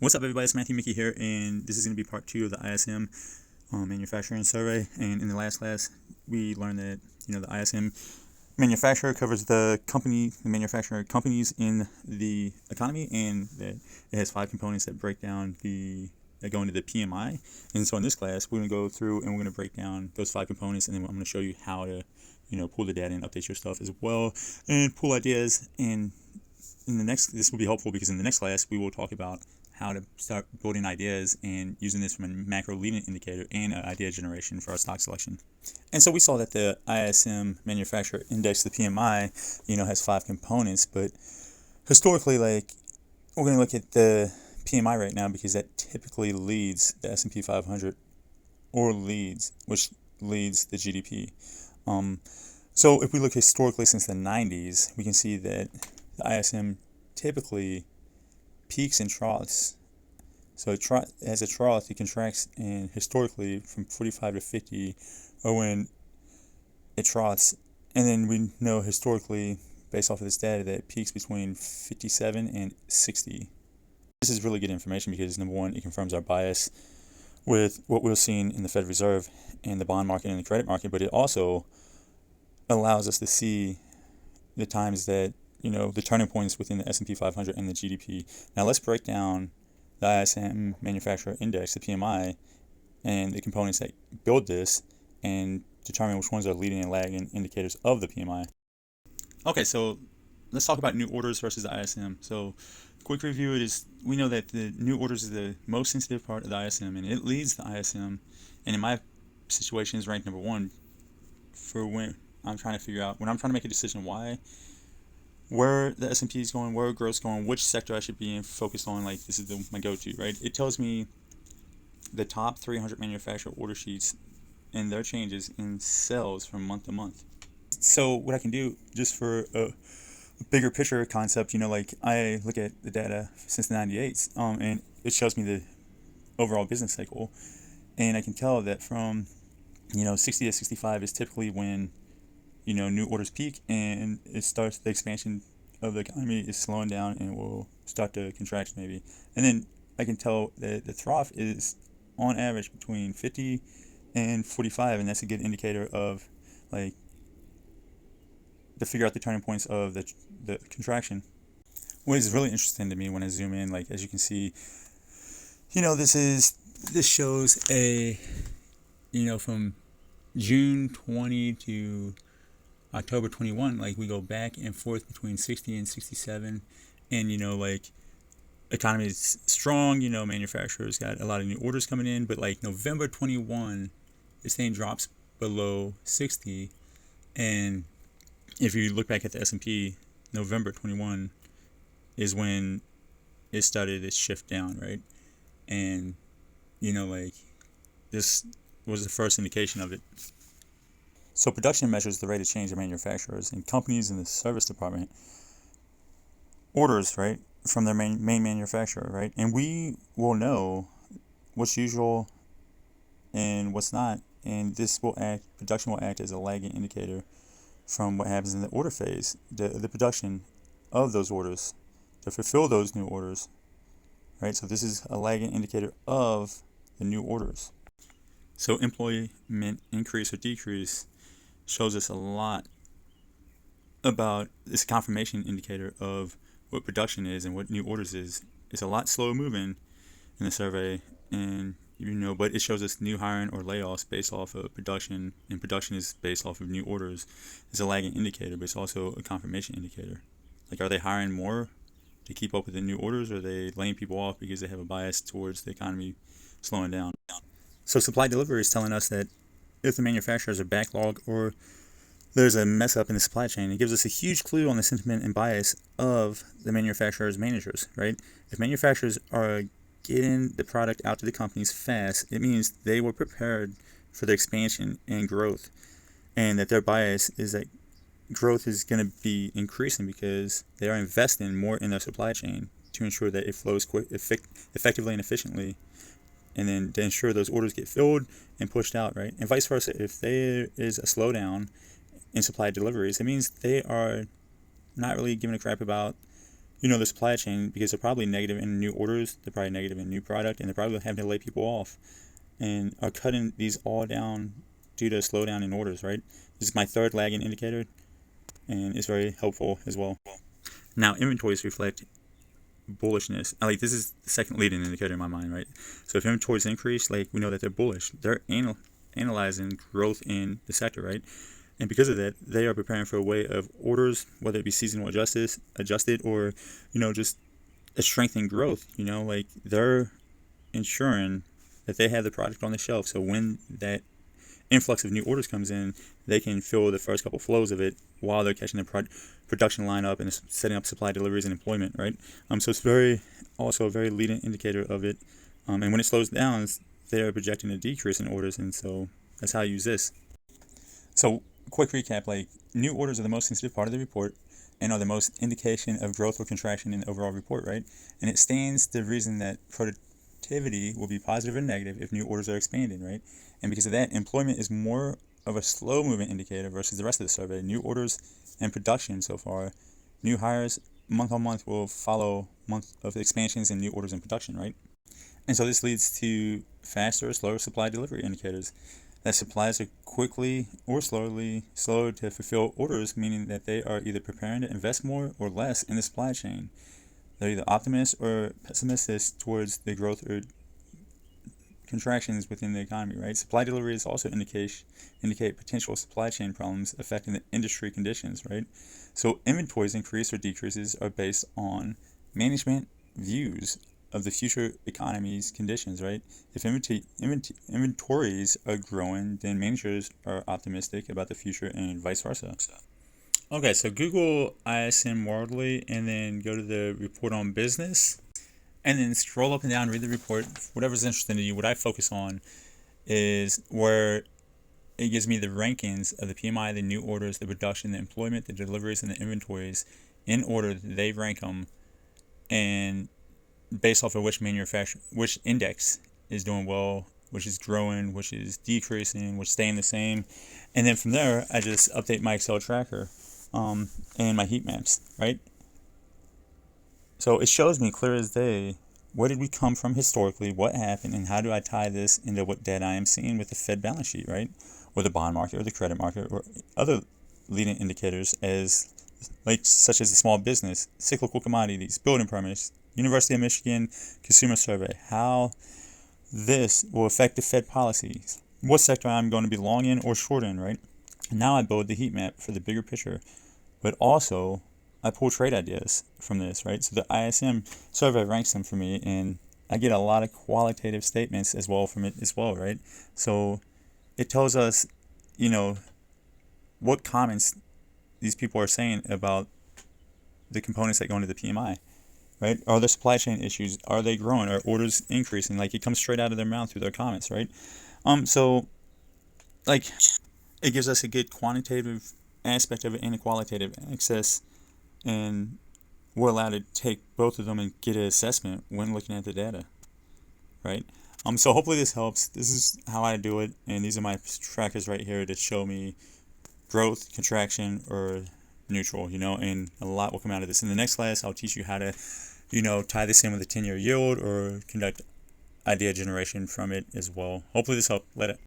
What's up, everybody? It's Matthew Mickey here, and this is going to be part 2 of the ISM manufacturing survey. And in the last class, we learned that the ISM manufacturer covers the manufacturer companies in the economy, and that it has 5 components that go into the PMI. And so in this class, we're going to go through and we're going to break down those 5 components, and then I'm going to show you how to pull the data and update your stuff as well, and pull ideas. And this will be helpful because in the next class we will talk about how to start building ideas and using this from a macro leading indicator and idea generation for our stock selection. And so we saw that the ISM Manufacturing Index, the PMI, has 5 components, but historically, we're going to look at the PMI right now because that typically leads the S&P 500 which leads the GDP. So if we look historically since the 90s, we can see that the ISM typically peaks and troughs. So as a trough, it contracts, and historically from 45 to 50 or when it troughs. And then we know historically, based off of this data, that it peaks between 57 and 60. This is really good information because, number one, it confirms our bias with what we're seeing in the Fed Reserve and the bond market and the credit market, but it also allows us to see the times that the turning points within the S&P 500 and the GDP. Now let's break down the ISM Manufacturing Index, the PMI, and the components that build this, and determine which ones are leading and lagging indicators of the PMI. Okay, so let's talk about new orders versus the ISM. So quick review, we know that the new orders is the most sensitive part of the ISM, and it leads the ISM, and in my situation is ranked number 1 for when I'm trying to make a decision where the S&P is going, where growth's going, which sector I should be focused on. This is my go-to, right? It tells me the top 300 manufacturer order sheets and their changes in sales from month to month. So what I can do, just for a bigger picture concept, I look at the data since the 98s, and it shows me the overall business cycle, and I can tell that from 60 to 65 is typically when new orders peak, and the expansion of the economy is slowing down and will start to contract maybe. And then I can tell that the trough is on average between 50 and 45, and that's a good indicator of to figure out the turning points of the contraction. What is really interesting to me when I zoom in, as you can see, this shows from June 20 to October 21, we go back and forth between 60 and 67, and economy is strong, manufacturers got a lot of new orders coming in, but November 21, this thing drops below 60, and if you look back at the S&P, November 21 is when it started its shift down, right? And this was the first indication of it. So production measures the rate of change of manufacturers, and companies in the service department orders, right, from their main manufacturer, right? And we will know what's usual and what's not, and production will act as a lagging indicator from what happens in the order phase, the production of those orders to fulfill those new orders, right? So this is a lagging indicator of the new orders. So employment increase or decrease shows us a lot about this confirmation indicator of what production is and what new orders is. It's a lot slower moving in the survey, and but it shows us new hiring or layoffs based off of production, and production is based off of new orders. It's a lagging indicator, but it's also a confirmation indicator. Are they hiring more to keep up with the new orders, or are they laying people off because they have a bias towards the economy slowing down? So supply delivery is telling us that if the manufacturers are backlogged or there's a mess up in the supply chain, it gives us a huge clue on the sentiment and bias of the manufacturer's managers, right? If manufacturers are getting the product out to the companies fast, it means they were prepared for the expansion and growth, and that their bias is that growth is going to be increasing because they are investing more in their supply chain to ensure that it flows effectively and efficiently, and then to ensure those orders get filled and pushed out, right? And vice versa. If there is a slowdown in supply deliveries, it means they are not really giving a crap about the supply chain, because they're probably negative in new orders, they're probably negative in new product, and they're probably having to lay people off and are cutting these all down due to a slowdown in orders, right? This is my third lagging indicator, and it's very helpful as well. Now, inventories reflect bullishness. Like, this is the second leading indicator in my mind, right? So if inventories increase, like, we know that they're bullish. They're analyzing growth in the sector, right? And because of that, they are preparing for a way of orders, whether it be seasonal adjusted or, just a strengthened growth. Like, they're ensuring that they have the product on the shelf. So when that influx of new orders comes in, they can fill the first couple flows of it while they're catching the production line up and setting up supply, deliveries, and employment, right? So it's also a very leading indicator of it. And when it slows down, they're projecting a decrease in orders, and so that's how I use this. So, quick recap, like, new orders are the most sensitive part of the report and are the most indication of growth or contraction in the overall report, right? And it stands to reason that productivity will be positive or negative if new orders are expanding, right? And because of that, employment is more of a slow-moving indicator versus the rest of the survey. New orders and production so far, new hires month on month will follow month of expansions in new orders and production, right? And so this leads to faster or slower supply delivery indicators. That supplies are quickly or slowly slow to fulfill orders, meaning that they are either preparing to invest more or less in the supply chain. They're either optimistic or pessimistic towards the growth or contractions within the economy, right? Supply deliveries also indicate potential supply chain problems affecting the industry conditions, right? So inventories increase or decreases are based on management views of the future economy's conditions, right? If inventories are growing, then managers are optimistic about the future and vice versa. Okay, so Google ISM Worldly and then go to the report on business and then scroll up and down, read the report. Whatever's interesting to you, what I focus on is where it gives me the rankings of the PMI, the new orders, the production, the employment, the deliveries, and the inventories in order that they rank them, and based off of which index is doing well, which is growing, which is decreasing, which is staying the same. And then from there, I just update my Excel tracker and my heat maps, right? So it shows me clear as day, where did we come from historically, what happened, and how do I tie this into what data I am seeing with the Fed balance sheet, right? Or the bond market or the credit market or other leading indicators such as the small business, cyclical commodities, building permits, University of Michigan Consumer Survey, how this will affect the Fed policies, what sector I'm going to be long in or short in, right? Now I build the heat map for the bigger picture, but also I pull trade ideas from this, right? So the ISM survey ranks them for me, and I get a lot of qualitative statements as well from it as well, right? So it tells us, what comments these people are saying about the components that go into the PMI, right? Are there supply chain issues? Are they growing? Are orders increasing? Like, it comes straight out of their mouth through their comments, right? So, like, it gives us a good quantitative aspect of it and a qualitative access, and we're allowed to take both of them and get an assessment when looking at the data, right? So hopefully this helps. This is how I do it, and these are my trackers right here that show me growth, contraction, or neutral, and a lot will come out of this. In the next class, I'll teach you how to, tie this in with a 10-year yield or conduct idea generation from it as well. Hopefully this helped. Let it.